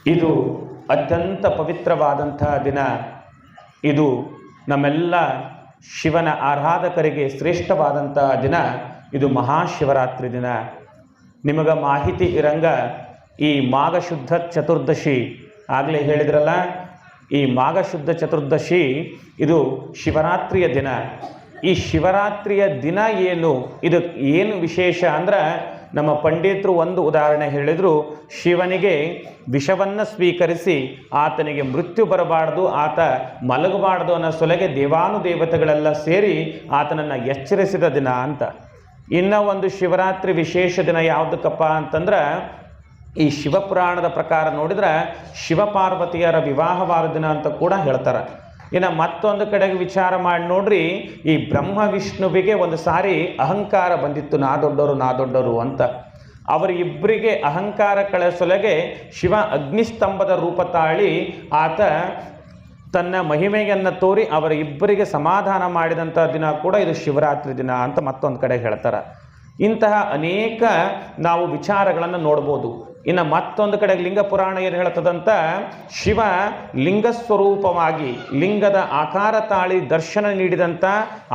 ಇದು ಅತ್ಯಂತ ಪವಿತ್ರವಾದಂತಹ ದಿನ. ಇದು ನಮ್ಮೆಲ್ಲ ಶಿವನ ಆರಾಧಕರಿಗೆ ಶ್ರೇಷ್ಠವಾದಂತಹ ದಿನ. ಇದು ಮಹಾಶಿವರಾತ್ರಿ ದಿನ. ನಿಮಗೆ ಮಾಹಿತಿ ಇರಂಗ ಈ ಮಾಘ ಶುದ್ಧ ಚತುರ್ದಶಿ ಆಗಲೇ ಹೇಳಿದ್ರಲ್ಲ, ಈ ಮಾಘ ಶುದ್ಧ ಚತುರ್ದಶಿ ಇದು ಶಿವರಾತ್ರಿಯ ದಿನ. ಈ ಶಿವರಾತ್ರಿಯ ದಿನ ಇದು ಏನು ವಿಶೇಷ ಅಂದ್ರೆ, ನಮ್ಮ ಪಂಡಿತರು ಒಂದು ಉದಾಹರಣೆ ಹೇಳಿದರು. ಶಿವನಿಗೆ ವಿಷವನ್ನು ಸ್ವೀಕರಿಸಿ ಆತನಿಗೆ ಮೃತ್ಯು ಬರಬಾರ್ದು, ಆತ ಮಲಗಬಾರ್ದು ಅನ್ನೋ ಸೊಲೆಗೆ ದೇವಾನುದೇವತೆಗಳೆಲ್ಲ ಸೇರಿ ಆತನನ್ನು ಎಚ್ಚರಿಸಿದ ದಿನ ಅಂತ. ಇನ್ನು ಒಂದು ಶಿವರಾತ್ರಿ ವಿಶೇಷ ದಿನ ಯಾವುದಕ್ಕಪ್ಪ ಅಂತಂದ್ರೆ, ಈ ಶಿವಪುರಾಣದ ಪ್ರಕಾರ ನೋಡಿದ್ರೆ ಶಿವಪಾರ್ವತಿಯರ ವಿವಾಹವಾದ ದಿನ ಅಂತ ಕೂಡ ಹೇಳ್ತಾರೆ. ಇನ್ನು ಮತ್ತೊಂದು ಕಡೆಗೆ ವಿಚಾರ ಮಾಡಿ ನೋಡ್ರಿ, ಈ ಬ್ರಹ್ಮ ವಿಷ್ಣುವಿಗೆ ಒಂದು ಸಾರಿ ಅಹಂಕಾರ ಬಂದಿತ್ತು, ನಾ ದೊಡ್ಡವರು ಅಂತ. ಅವರಿಬ್ಬರಿಗೆ ಅಹಂಕಾರ ಕಳಿಸೊಲೆಗೆ ಶಿವ ಅಗ್ನಿಸ್ತಂಭದ ರೂಪ ತಾಳಿ ಆತ ತನ್ನ ಮಹಿಮೆಯನ್ನು ತೋರಿ ಅವರ ಇಬ್ಬರಿಗೆ ಸಮಾಧಾನ ಮಾಡಿದಂಥ ದಿನ ಕೂಡ ಇದು ಶಿವರಾತ್ರಿ ದಿನ ಅಂತ ಮತ್ತೊಂದು ಕಡೆ ಹೇಳ್ತಾರೆ. ಇಂತಹ ಅನೇಕ ನಾವು ವಿಚಾರಗಳನ್ನು ನೋಡ್ಬೋದು. ಇನ್ನು ಮತ್ತೊಂದು ಕಡೆಗೆ ಲಿಂಗ ಪುರಾಣ ಏನು ಹೇಳ್ತದಂತ, ಶಿವ ಲಿಂಗ ಸ್ವರೂಪವಾಗಿ ಲಿಂಗದ ಆಕಾರ ತಾಳಿ ದರ್ಶನ ನೀಡಿದಂಥ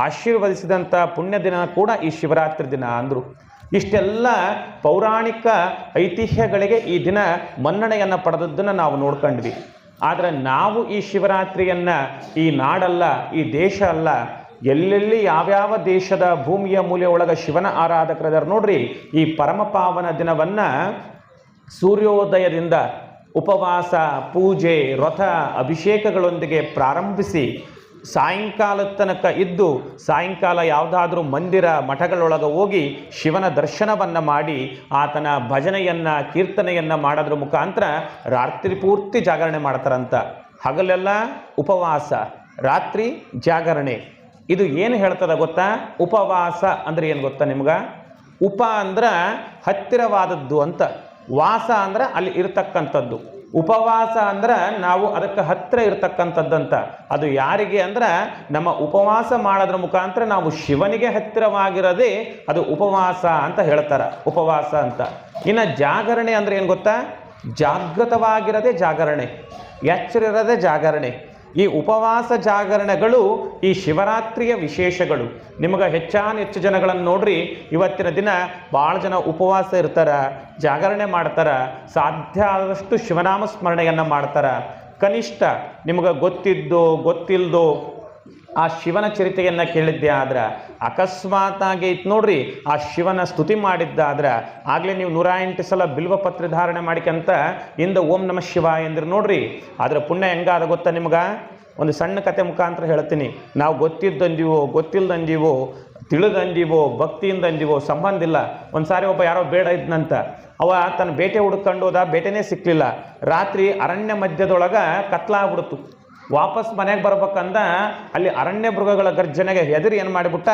ಆಶೀರ್ವದಿಸಿದಂಥ ಪುಣ್ಯ ದಿನ ಕೂಡ ಈ ಶಿವರಾತ್ರಿ ದಿನ ಅಂದರು. ಇಷ್ಟೆಲ್ಲ ಪೌರಾಣಿಕ ಐತಿಹ್ಯಗಳಿಗೆ ಈ ದಿನ ಮನ್ನಣೆಯನ್ನು ಪಡೆದದ್ದನ್ನು ನಾವು ನೋಡ್ಕೊಂಡ್ವಿ. ಆದರೆ ನಾವು ಈ ಶಿವರಾತ್ರಿಯನ್ನು ಈ ನಾಡಲ್ಲ, ಈ ದೇಶ ಅಲ್ಲ, ಎಲ್ಲೆಲ್ಲಿ ಯಾವ್ಯಾವ ದೇಶದ ಭೂಮಿಯ ಮೂಲೆ ಒಳಗೆ ಶಿವನ ಆರಾಧಕರಿದ್ದಾರೆ ನೋಡ್ರಿ, ಈ ಪರಮ ಪಾವನ ದಿನವನ್ನು ಸೂರ್ಯೋದಯದಿಂದ ಉಪವಾಸ, ಪೂಜೆ, ವ್ರತ, ಅಭಿಷೇಕಗಳೊಂದಿಗೆ ಪ್ರಾರಂಭಿಸಿ ಸಾಯಂಕಾಲದ ತನಕ ಇದ್ದು ಸಾಯಂಕಾಲ ಯಾವುದಾದ್ರೂ ಮಂದಿರ ಮಠಗಳೊಳಗೆ ಹೋಗಿ ಶಿವನ ದರ್ಶನವನ್ನು ಮಾಡಿ ಆತನ ಭಜನೆಯನ್ನು ಕೀರ್ತನೆಯನ್ನು ಮಾಡೋದ್ರ ಮುಖಾಂತರ ರಾತ್ರಿ ಪೂರ್ತಿ ಜಾಗರಣೆ ಮಾಡ್ತಾರಂತ. ಹಗಲೆಲ್ಲ ಉಪವಾಸ, ರಾತ್ರಿ ಜಾಗರಣೆ. ಇದು ಏನು ಹೇಳ್ತದ ಗೊತ್ತಾ? ಉಪವಾಸ ಅಂದರೆ ಏನು ಗೊತ್ತಾ ನಿಮ್ಗೆ? ಉಪ ಅಂದ್ರೆ ಹತ್ತಿರವಾದದ್ದು ಅಂತ, ವಾಸ ಅಂದ್ರೆ ಅಲ್ಲಿ ಇರತಕ್ಕಂಥದ್ದು. ಉಪವಾಸ ಅಂದ್ರೆ ನಾವು ಅದಕ್ಕೆ ಹತ್ತಿರ ಇರತಕ್ಕಂಥದ್ದಂತ. ಅದು ಯಾರಿಗೆ ಅಂದ್ರೆ ನಮ್ಮ ಉಪವಾಸ ಮಾಡೋದ್ರ ಮುಖಾಂತರ ನಾವು ಶಿವನಿಗೆ ಹತ್ತಿರವಾಗಿರೋದೇ ಅದು ಉಪವಾಸ ಅಂತ ಹೇಳ್ತಾರೆ, ಉಪವಾಸ ಅಂತ. ಇನ್ನು ಜಾಗರಣೆ ಅಂದ್ರೆ ಏನು ಗೊತ್ತಾ? ಜಾಗೃತವಾಗಿರೋದೇ ಜಾಗರಣೆ, ಎಚ್ಚರಿರೋದೇ ಜಾಗರಣೆ. ಈ ಉಪವಾಸ ಜಾಗರಣೆಗಳು ಈ ಶಿವರಾತ್ರಿಯ ವಿಶೇಷಗಳು. ನಿಮಗೆ ಹೆಚ್ಚು ಜನಗಳನ್ನು ನೋಡ್ರಿ, ಇವತ್ತಿನ ದಿನ ಭಾಳ ಜನ ಉಪವಾಸ ಇರ್ತಾರೆ, ಜಾಗರಣೆ ಮಾಡ್ತಾರೆ, ಸಾಧ್ಯ ಆದಷ್ಟು ಶಿವನಾಮ ಸ್ಮರಣೆಯನ್ನು ಮಾಡ್ತಾರೆ. ಕನಿಷ್ಠ ನಿಮಗೆ ಗೊತ್ತಿದ್ದೋ ಗೊತ್ತಿಲ್ಲದೋ ಆ ಶಿವನ ಚರಿತೆಯನ್ನು ಕೇಳಿದ್ದೆ ಆದ್ರೆ, ಅಕಸ್ಮಾತಾಗಿ ಇತ್ತು ನೋಡ್ರಿ ಆ ಶಿವನ ಸ್ತುತಿ ಮಾಡಿದ್ದಾದ್ರೆ, ಆಗಲೇ ನೀವು 108 ಸಲ ಬಿಲ್ವ ಪತ್ರ ಧಾರಣೆ ಮಾಡಿಕಂತ ಇಂದ ಓಂ ನಮಃ ಶಿವಾಯ ಎಂದ್ರೆ ನೋಡ್ರಿ, ಅದರ ಪುಣ್ಯ ಹೆಂಗಾದ ಗೊತ್ತಾ ನಿಮ್ಗೆ? ಒಂದು ಸಣ್ಣ ಕತೆ ಮುಖಾಂತರ ಹೇಳ್ತೀನಿ. ನಾವು ಗೊತ್ತಿದ್ದಂದೀವೋ ಗೊತ್ತಿಲ್ದಂದೀವೋ ತಿಳಿದಂದೀವೋ ಭಕ್ತಿಯಿಂದ ಅಂದೀವೋ ಸಂಬಂಧ ಇಲ್ಲ. ಒಂದು ಸಾರಿ ಒಬ್ಬ ಯಾರೋ ಬೇಡ ಇದ್ನಂತ, ಅವ ತನ್ನ ಬೇಟೆ ಹುಡ್ಕೊಂಡು ಹೋದ, ಬೇಟೆನೇ ಸಿಕ್ಕಲಿಲ್ಲ. ರಾತ್ರಿ ಅರಣ್ಯ ಮಧ್ಯದೊಳಗೆ ಕತ್ಲಾಗ್ಬಿಡ್ತು. ವಾಪಸ್ ಮನೆಗೆ ಬರ್ಬೇಕಂದ ಅಲ್ಲಿ ಅರಣ್ಯ ಮೃಗಗಳ ಗರ್ಜನೆಗೆ ಹೆದರಿ ಏನು ಮಾಡಿಬಿಟ್ಟ,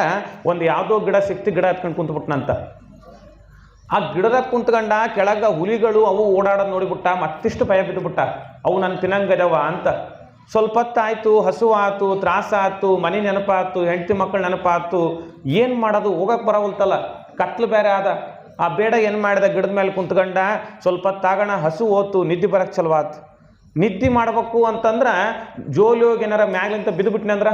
ಒಂದು ಯಾವುದೋ ಗಿಡ ಸಿಕ್ತಿ, ಗಿಡ ಹತ್ಕೊಂಡು ಕುಂತ್ಬಿಟ್ನಂತ. ಆ ಗಿಡದಾಗ ಕುಂತ್ಕೊಂಡ ಕೆಳಗೆ ಹುಲಿಗಳು ಅವು ಓಡಾಡೋದು ನೋಡಿಬಿಟ್ಟ, ಮತ್ತಿಷ್ಟು ಭಯ ಬಿದ್ದುಬಿಟ್ಟ, ಅವು ನನ್ನ ತಿನ್ನಂಗದವ ಅಂತ. ಸ್ವಲ್ಪ ಹೊತ್ತಾಯ್ತು, ಹಸು ಆಯ್ತು, ತ್ರಾಸಾಯ್ತು, ಮನೆ ನೆನಪಾಯ್ತು, ಹೆಂಡತಿ ಮಕ್ಕಳು ನೆನಪಾಯ್ತು. ಏನು ಮಾಡೋದು, ಹೋಗಕ್ಕೆ ಬರೋವಲ್ತಲ್ಲ, ಕತ್ಲು ಬೇರೆ ಆದ. ಆ ಬೇಡ ಏನು ಮಾಡಿದ, ಗಿಡದ ಮೇಲೆ ಕುಂತ್ಕೊಂಡ ಸ್ವಲ್ಪ ಹೊತ್ತಾಗಣ ಹಸು ಹೋತು, ನಿದ್ದೆ ಬರಕ್ಕೆ ಚಲವಾತು. ನಿದ್ದೆ ಮಾಡಬೇಕು ಅಂತಂದ್ರೆ ಜೋಲಿಯೋಗಿ ಏನಾರ ಮ್ಯಾಗ್ಲಿಂತ ಬಿದ್ದುಬಿಟ್ನೆ ಅಂದ್ರೆ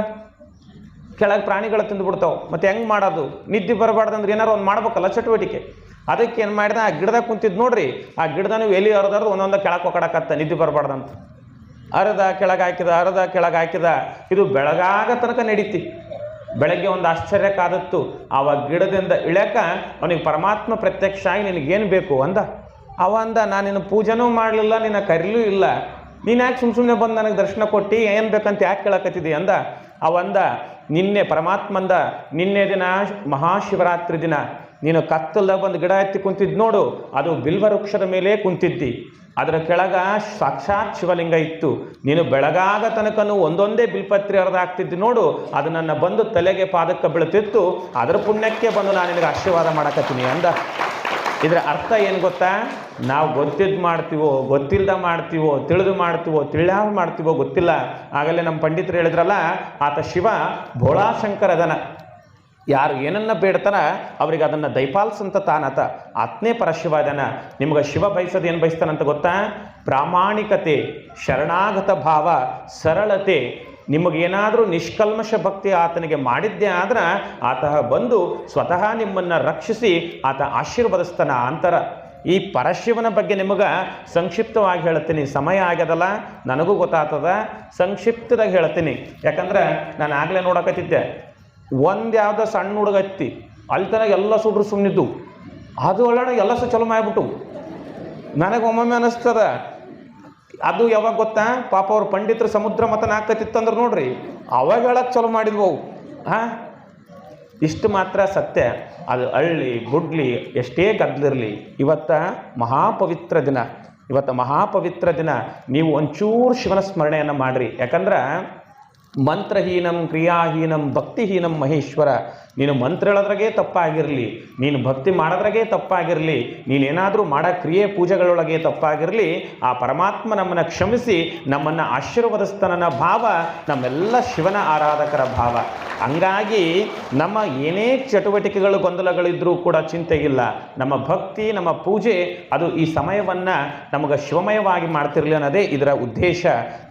ಕೆಳಗೆ ಪ್ರಾಣಿಗಳು ತಿಂದುಬಿಡ್ತಾವೆ. ಮತ್ತು ಹೆಂಗೆ ಮಾಡೋದು? ನಿದ್ದೆ ಬರಬಾರ್ದಂದ್ರೆ ಏನಾರು ಒಂದು ಮಾಡ್ಬೇಕಲ್ಲ ಚಟುವಟಿಕೆ. ಅದಕ್ಕೆ ಏನು ಮಾಡಿದ, ಆ ಗಿಡದಾಗ ಕುಂತಿದ್ದು ನೋಡ್ರಿ, ಆ ಗಿಡದನು ಎಲಿ ಹರಿದಾರ್ದು ಒಂದೊಂದು ಕೆಳಗೆ ಹೋಗಡಕತ್ತ, ನಿದ್ದೆ ಬರಬಾರ್ದಂತ. ಅರದ ಕೆಳಗೆ ಹಾಕಿದ, ಅರದ ಕೆಳಗೆ ಹಾಕಿದ. ಇದು ಬೆಳಗಾಗ ತನಕ ನಡೀತಿ. ಬೆಳಗ್ಗೆ ಒಂದು ಆಶ್ಚರ್ಯಕ್ಕಾದತ್ತು, ಆವಾಗ ಗಿಡದಿಂದ ಇಳ್ಯಾಕ ಅವನಿಗೆ ಪರಮಾತ್ಮ ಪ್ರತ್ಯಕ್ಷ ಆಗಿ ನಿನಗೇನು ಬೇಕು ಅಂದ. ಅವ ಅಂದ, ನಾನು ನಿನ್ನ ಪೂಜೆನೂ ಮಾಡಲಿಲ್ಲ, ನಿನ್ನ ಕರೀಲೂ ಇಲ್ಲ, ನೀನು ಯಾಕೆ ಸುಮ್ಮನೆ ಬಂದು ನನಗೆ ದರ್ಶನ ಕೊಟ್ಟು ಏನು ಬೇಕಂತ ಯಾಕೆ ಕೇಳಕತ್ತಿದ್ದಿ ಅಂದ. ಅವಂದ, ನಿನ್ನೆ ಪರಮಾತ್ಮಂದ ನಿನ್ನೆ ದಿನ ಮಹಾಶಿವರಾತ್ರಿ ದಿನ ನೀನು ಕತ್ತಲ್ದಾಗ ಬಂದು ಗಿಡ ಎತ್ತಿ ಕುಂತಿದ್ದು ನೋಡು, ಅದು ಬಿಲ್ವ ವೃಕ್ಷದ ಮೇಲೆ ಕುಂತಿದ್ದಿ, ಅದರ ಕೆಳಗ ಸಾಕ್ಷಾತ್ ಶಿವಲಿಂಗ ಇತ್ತು. ನೀನು ಬೆಳಗಾಗ ತನಕನೂ ಒಂದೊಂದೇ ಬಿಲ್ಪತ್ರಿ ಹರಿದಾಗ್ತಿದ್ದು ನೋಡು, ಅದು ನನ್ನ ಬಂದು ತಲೆಗೆ ಪಾದಕ್ಕೆ ಬೀಳ್ತಿತ್ತು, ಅದರ ಪುಣ್ಯಕ್ಕೆ ಬಂದು ನಾನು ನಿನಗೆ ಆಶೀರ್ವಾದ ಮಾಡಕತ್ತೀನಿ ಅಂದ. ಇದರ ಅರ್ಥ ಏನು ಗೊತ್ತಾ? ನಾವು ಗೊತ್ತಿದ್ದು ಮಾಡ್ತೀವೋ ಗೊತ್ತಿಲ್ಲದ ಮಾಡ್ತೀವೋ, ತಿಳಿದು ಮಾಡ್ತೀವೋ ತಿಳಿಯಾದ ಮಾಡ್ತೀವೋ ಗೊತ್ತಿಲ್ಲ. ಆಗಲೇ ನಮ್ಮ ಪಂಡಿತರು ಹೇಳಿದ್ರಲ್ಲ, ಆತ ಶಿವ ಭೋಳಾಶಂಕರ ಅದನ. ಯಾರು ಏನನ್ನ ಬೇಡ್ತಾನ ಅವ್ರಿಗೆ ಅದನ್ನು ದಯಪಾಲಿಸಂತ ತಾನಾತ ಆತ್ನೇ ಪರಶಿವ ಅದನ್ನ. ನಿಮ್ಗೆ ಶಿವ ಬಯಸೋದು ಏನು ಬಯಸ್ತಾನಂತ ಗೊತ್ತಾ? ಪ್ರಾಮಾಣಿಕತೆ, ಶರಣಾಗತ ಭಾವ, ಸರಳತೆ. ನಿಮಗೇನಾದರೂ ನಿಷ್ಕಲ್ಮಶ ಭಕ್ತಿ ಆತನಿಗೆ ಮಾಡಿದ್ದೆ ಆದ್ರೆ ಆತ ಬಂದು ಸ್ವತಃ ನಿಮ್ಮನ್ನು ರಕ್ಷಿಸಿ ಆತ ಆಶೀರ್ವದಿಸ್ತಾನ ಅಂತರ. ಈ ಪರಶಿವನ ಬಗ್ಗೆ ನಿಮಗೆ ಸಂಕ್ಷಿಪ್ತವಾಗಿ ಹೇಳ್ತೀನಿ, ಸಮಯ ಆಗ್ಯದಲ್ಲ, ನನಗೂ ಗೊತ್ತಾಗ್ತದ, ಸಂಕ್ಷಿಪ್ತದಾಗಿ ಹೇಳ್ತೀನಿ. ಯಾಕಂದ್ರೆ ನಾನು ಆಗಲೇ ನೋಡಕತ್ತಿದ್ದೆ, ಒಂದು ಯಾವುದೋ ಸಣ್ಣ ಹುಡುಗತ್ತಿ ಅಲ್ಲಿ ತನಕ ಎಲ್ಲ ಸುಡ್ರು ಸುಮ್ಮನಿದ್ದು, ಅದು ಒಳ್ಳೆ ಎಲ್ಲ ಚಲೋ ಮಾಡಿಬಿಟ್ಟು ನನಗೆ ಒಮ್ಮೊಮ್ಮೆ ಅನ್ನಿಸ್ತದ. ಅದು ಯಾವಾಗ ಗೊತ್ತಾ? ಪಾಪ ಅವ್ರ ಪಂಡಿತರು ಸಮುದ್ರ ಮತನ ಹಾಕತ್ತಿತ್ತಂದ್ರೆ ನೋಡ್ರಿ, ಅವಾಗ ಹೇಳಕ್ಕೆ ಚಲೋ ಮಾಡಿದ್ವು ಅವು. ಇಷ್ಟು ಮಾತ್ರ ಸತ್ಯ. ಅದು ಹಳ್ಳಿ ಬುಡ್ಲಿ ಎಷ್ಟೇ ಗದ್ದಲಿರಲಿ, ಮಹಾಪವಿತ್ರ ದಿನ. ಮಹಾಪವಿತ್ರ ದಿನ. ನೀವು ಒಂಚೂರು ಶಿವನ ಸ್ಮರಣೆಯನ್ನು ಮಾಡಿರಿ. ಯಾಕಂದ್ರೆ ಮಂತ್ರಹೀನಂ ಕ್ರಿಯಾಹೀನಂ ಭಕ್ತಿಹೀನಂ ಮಹೇಶ್ವರ. ನೀನು ಮಂತ್ರ ಹೇಳೋದ್ರಾಗೆ ತಪ್ಪಾಗಿರಲಿ, ನೀನು ಭಕ್ತಿ ಮಾಡೋದ್ರಾಗೆ ತಪ್ಪಾಗಿರಲಿ, ನೀನೇನಾದರೂ ಮಾಡೋ ಕ್ರಿಯೆ ಪೂಜೆಗಳೊಳಗೆ ತಪ್ಪಾಗಿರಲಿ, ಆ ಪರಮಾತ್ಮ ನಮ್ಮನ್ನು ಕ್ಷಮಿಸಿ ನಮ್ಮನ್ನು ಆಶೀರ್ವದಿಸ್ತಾನನ್ನ ಭಾವ ನಮ್ಮೆಲ್ಲ ಶಿವನ ಆರಾಧಕರ ಭಾವ. ಹಂಗಾಗಿ ನಮ್ಮ ಏನೇ ಚಟುವಟಿಕೆಗಳು ಗೊಂದಲಗಳಿದ್ರೂ ಕೂಡ ಚಿಂತೆ ಇಲ್ಲ. ನಮ್ಮ ಭಕ್ತಿ, ನಮ್ಮ ಪೂಜೆ ಅದು ಈ ಸಮಯವನ್ನು ನಮಗೆ ಶಿವಮಯವಾಗಿ ಮಾಡ್ತಿರಲಿ ಅನ್ನೋದೇ ಇದರ ಉದ್ದೇಶ.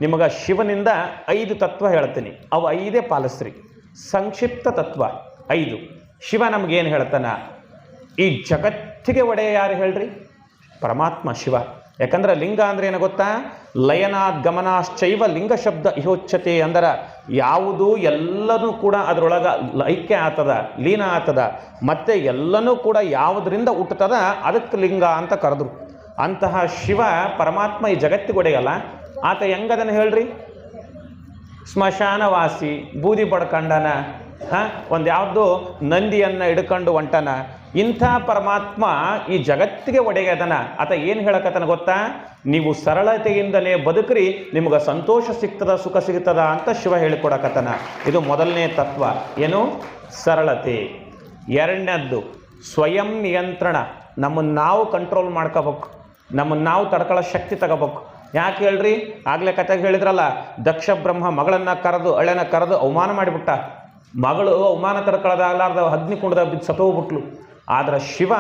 ನಿಮಗೆ ಶಿವನಿಂದ 5 ತತ್ವ ಹೇಳ್ತೀನಿ, ಅವು 5 ಪಾಲಿಸ್ರಿ. ಸಂಕ್ಷಿಪ್ತ ತತ್ವ 5. ಶಿವ ನಮಗೇನು ಹೇಳ್ತಾನ? ಈ ಜಗತ್ತಿಗೆ ಒಡೆಯ ಯಾರು ಹೇಳ್ರಿ? ಪರಮಾತ್ಮ ಶಿವ. ಯಾಕಂದ್ರೆ ಲಿಂಗ ಅಂದ್ರೆ ಏನು ಗೊತ್ತಾ? ಲಯನಾದ್ ಗಮನಾಶ್ಚೈವ ಲಿಂಗ ಶಬ್ದ ಇಹೋಚ್ಯತೆ. ಅಂದ್ರೆ ಯಾವುದು ಎಲ್ಲನೂ ಕೂಡ ಅದರೊಳಗೆ ಐಕ್ಯ ಆಗ್ತದ, ಲೀನ ಆಗ್ತದ, ಮತ್ತೆ ಎಲ್ಲನೂ ಕೂಡ ಯಾವುದರಿಂದ ಹುಟ್ಟುತ್ತದ ಅದಕ್ಕೆ ಲಿಂಗ ಅಂತ ಕರೆದ್ರು. ಅಂತಹ ಶಿವ ಪರಮಾತ್ಮ ಈ ಜಗತ್ತಿಗೊಡೆಯಲ್ಲ. ಆತ ಹೆಂಗದನ್ನು ಹೇಳ್ರಿ? ಸ್ಮಶಾನವಾಸಿ, ಬೂದಿ ಪಡ್ಕಂಡನ, ಒಂದು ಯಾವುದೋ ನಂದಿಯನ್ನು ಹಿಡ್ಕೊಂಡು ಹೊಂಟನ. ಇಂಥ ಪರಮಾತ್ಮ ಈ ಜಗತ್ತಿಗೆ ಒಡೆಯದನ. ಆತ ಏನು ಹೇಳಕತ್ತನ ಗೊತ್ತಾ? ನೀವು ಸರಳತೆಯಿಂದಲೇ ಬದುಕ್ರಿ, ನಿಮ್ಗೆ ಸಂತೋಷ ಸಿಗ್ತದ, ಸುಖ ಸಿಗ್ತದ ಅಂತ ಶಿವ ಹೇಳಿಕೊಡಕತ್ತನ. ಇದು ಮೊದಲನೇ ತತ್ವ. ಏನು? ಸರಳತೆ. ಎರಡನೇದ್ದು ಸ್ವಯಂ ನಿಯಂತ್ರಣ. ನಮ್ಮನ್ನು ನಾವು ಕಂಟ್ರೋಲ್ ಮಾಡ್ಕೋಬೇಕು, ನಮ್ಮನ್ನು ನಾವು ತಡ್ಕೊಳ್ಳೋ ಶಕ್ತಿ ತಗೋಬೇಕು. ಯಾಕೆ ಹೇಳ್ರಿ? ಆಗಲೇ ಕತೆಗೆ ಹೇಳಿದ್ರಲ್ಲ, ದಕ್ಷ ಬ್ರಹ್ಮ ಮಗಳನ್ನು ಕರೆದು ಅಳೆನ ಕರೆದು ಅವಮಾನ ಮಾಡಿಬಿಟ್ಟ. ಮಗಳು ಅವಮಾನ ತಡ್ಕೊಳ್ಳೋದಾಗಲಾರ್ದ ಅಗ್ನಿಕುಂಡದಾಗ ಬಿದ್ದು ಸತ್ತೋಗ್ಬಿಟ್ಲು. ಆದರೆ ಶಿವ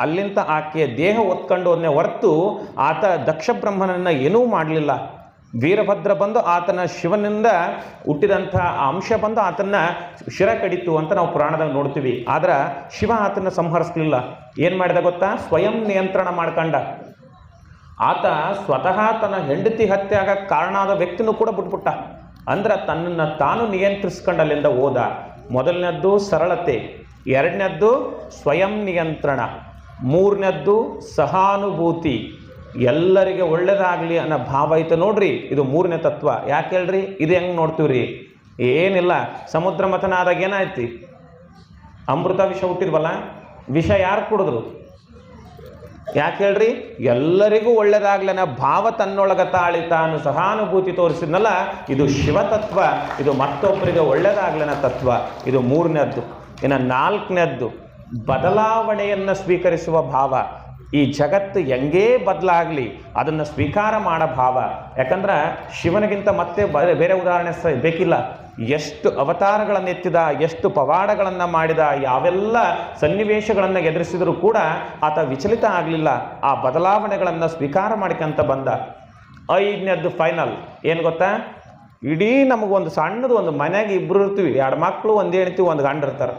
ಅಲ್ಲಿಂದ ಆಕೆಯ ದೇಹ ಒತ್ಕೊಂಡು ಅದನ್ನೇ ಹೊರತು ಆತ ದಕ್ಷ ಬ್ರಹ್ಮನನ್ನು ಏನೂ ಮಾಡಲಿಲ್ಲ. ವೀರಭದ್ರ ಬಂದು ಆತನ ಶಿವನಿಂದ ಹುಟ್ಟಿದಂಥ ಅಂಶ ಬಂದು ಆತನ ಶಿರ ಕಡಿತು ಅಂತ ನಾವು ಪುರಾಣದಾಗ ನೋಡ್ತೀವಿ. ಆದ್ರೆ ಶಿವ ಆತನ ಸಂಹರಿಸಲಿಲ್ಲ. ಏನು ಮಾಡಿದ ಗೊತ್ತಾ? ಸ್ವಯಂ ನಿಯಂತ್ರಣ ಮಾಡ್ಕೊಂಡ. ಆತ ಸ್ವತಃ ತನ್ನ ಹೆಂಡತಿ ಹತ್ಯೆ ಆಗಕ್ಕೆ ಕಾರಣ ಆದ ವ್ಯಕ್ತಿನೂ ಕೂಡ ಬಿಟ್ಬಿಟ್ಟ. ಅಂದ್ರೆ ತನ್ನನ್ನು ತಾನು ನಿಯಂತ್ರಿಸ್ಕೊಂಡು ಅಲ್ಲಿಂದ ಹೋದ. ಮೊದಲನೇದ್ದು ಸರಳತೆ, ಎರಡನೇದ್ದು ಸ್ವಯಂ ನಿಯಂತ್ರಣ, ಮೂರನೇದ್ದು ಸಹಾನುಭೂತಿ. ಎಲ್ಲರಿಗೆ ಒಳ್ಳೇದಾಗಲಿ ಅನ್ನೋ ಭಾವ ಐತೆ ನೋಡ್ರಿ. ಇದು 3ನೇ ತತ್ವ. ಯಾಕೆ ಹೇಳ್ರಿ? ಇದು ಹೆಂಗೆ ನೋಡ್ತೀವಿ ರೀ? ಏನಿಲ್ಲ, ಸಮುದ್ರ ಮಥನ ಆದಾಗ ಏನಾಯ್ತಿ? ಅಮೃತ ವಿಷ ಹುಟ್ಟಿದ್ವಲ್ಲ, ವಿಷ ಯಾರು ಕುಡಿದ್ರು? ಯಾಕೆ ಹೇಳ್ರಿ? ಎಲ್ಲರಿಗೂ ಒಳ್ಳೇದಾಗ್ಲನ ಭಾವ ತನ್ನೊಳಗ ತಾಳಿ ತಾನು ಸಹಾನುಭೂತಿ ತೋರಿಸಿದ್ನಲ್ಲ, ಇದು ಶಿವತತ್ವ. ಇದು ಮತ್ತೊಬ್ಬರಿಗೆ ಒಳ್ಳೇದಾಗ್ಲನ ತತ್ವ. ಇದು 3ನೇದ್ದು. ಇನ್ನು 4ನೇದ್ದು ಬದಲಾವಣೆಯನ್ನು ಸ್ವೀಕರಿಸುವ ಭಾವ. ಈ ಜಗತ್ತು ಹೆಂಗೇ ಬದಲಾಗಲಿ ಅದನ್ನು ಸ್ವೀಕಾರ ಮಾಡೋ ಭಾವ. ಯಾಕಂದ್ರೆ ಶಿವನಿಗಿಂತ ಮತ್ತೆ ಬೇರೆ ಉದಾಹರಣೆ ಬೇಕಿಲ್ಲ. ಎಷ್ಟು ಅವತಾರಗಳನ್ನು ಎತ್ತಿದ, ಎಷ್ಟು ಪವಾಡಗಳನ್ನು ಮಾಡಿದ, ಯಾವೆಲ್ಲ ಸನ್ನಿವೇಶಗಳನ್ನು ಎದುರಿಸಿದರೂ ಕೂಡ ಆತ ವಿಚಲಿತ ಆಗಲಿಲ್ಲ. ಆ ಬದಲಾವಣೆಗಳನ್ನು ಸ್ವೀಕಾರ ಮಾಡ್ಕೊಂತ ಬಂದ. 5ನೇದ್ದು ಫೈನಲ್ ಏನು ಗೊತ್ತಾ? ಇಡೀ ನಮಗೊಂದು ಸಣ್ಣದು ಒಂದು ಮನೆಯಾಗ ಇಬ್ಬರು ಇರ್ತೀವಿ, 2 ಮಕ್ಕಳು, 1 ಹೆಣ್ತಿ, 1 ಗಂಡ ಇರ್ತಾರೆ.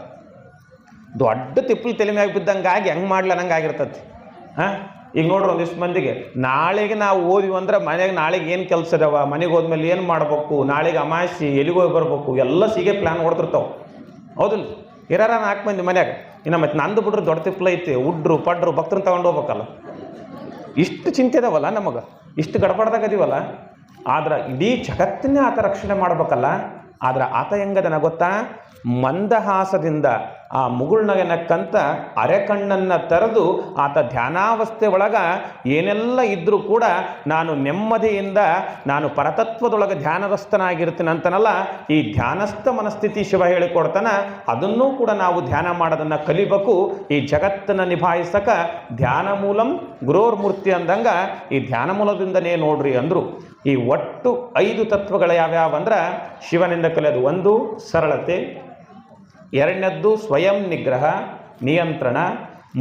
ದೊಡ್ಡ ತಿಪ್ಪಲು ತಲೆ ಮ್ಯಾಗ ಬಿದ್ದಂಗಾಗಿ ಹೆಂಗೆ ಮಾಡ್ಲ ನಂಗೆ ಆಗಿರ್ತತಿ. ಈಗ ನೋಡ್ರಿ, ಒಂದಿಷ್ಟು ಮಂದಿಗೆ ನಾಳೆಗೆ ನಾವು ಓದಿವಿ ಅಂದ್ರೆ ಮನೆಗೆ ನಾಳೆಗೆ ಏನು ಕೆಲಸ ಇದಾವ, ಮನೆಗೆ ಹೋದ್ಮೇಲೆ ಏನು ಮಾಡ್ಬೇಕು, ನಾಳೆಗೆ ಅಮಾಸಿ ಎಲ್ಲಿಗೆ ಹೋಗಿ ಬರ್ಬೇಕು, ಎಲ್ಲ ಸೀಗೆ ಪ್ಲ್ಯಾನ್ ಹೊಡ್ತಿರ್ತಾವೆ. ಹೌದಿಲ್ಲ? 4 ಮಂದಿ ಮನ್ಯಾಗ. ಇನ್ನು ಮತ್ತೆ ನಂದು ಬಿಡ್ರಿ ದೊಡ್ಡ ತಿಪ್ಪಲ ಐತಿ, ಉಡ್ರು ಪಡ್ರು ಭಕ್ತರನ್ನ ತಗೊಂಡು ಹೋಗ್ಬೇಕಲ್ಲ. ಇಷ್ಟು ಚಿಂತೆ ಇದಾವಲ್ಲ ನಮಗೆ, ಇಷ್ಟು ಗಡಬಡ್ದಾಗ ಅದೀವಲ್ಲ. ಆದ್ರೆ ಇಡೀ ಜಗತ್ತನ್ನೇ ಆತ ರಕ್ಷಣೆ ಮಾಡ್ಬೇಕಲ್ಲ. ಆದ್ರೆ ಆತ ಹೆಂಗದನ ಗೊತ್ತಾ? ಮಂದಹಾಸದಿಂದ ಆ ಮುಗುಳ್ನಗನಕ್ಕಂತ ಅರೆಕಣ್ಣನ್ನು ತೆರೆದು ಆತ ಧ್ಯಾನಾವಸ್ಥೆ ಒಳಗ ಏನೆಲ್ಲ ಇದ್ದರೂ ಕೂಡ ನಾನು ನೆಮ್ಮದಿಯಿಂದ ನಾನು ಪರತತ್ವದೊಳಗೆ ಧ್ಯಾನದಸ್ಥನಾಗಿರ್ತೀನಿ ಅಂತನಲ್ಲ, ಈ ಧ್ಯಾನಸ್ಥ ಮನಸ್ಥಿತಿ ಶಿವ ಹೇಳಿಕೊಡ್ತಾನ. ಅದನ್ನೂ ಕೂಡ ನಾವು ಧ್ಯಾನ ಮಾಡೋದನ್ನು ಕಲಿಬೇಕು. ಈ ಜಗತ್ತನ್ನು ನಿಭಾಯಿಸಕ ಧ್ಯಾನ ಮೂಲಂ ಗುರೋರ್ಮೂರ್ತಿ ಅಂದಂಗ ಈ ಧ್ಯಾನ ಮೂಲದಿಂದನೇ ನೋಡ್ರಿ ಅಂದರು. ಈ ಒಟ್ಟು 5 ತತ್ವಗಳು ಯಾವ್ಯಾವ ಅಂದ್ರೆ ಶಿವನಿಂದ ಕಲಿಯೋದು: 1 ಸರಳತೆ, ಎರಡನೇದ್ದು ಸ್ವಯಂ ನಿಗ್ರಹ ನಿಯಂತ್ರಣ,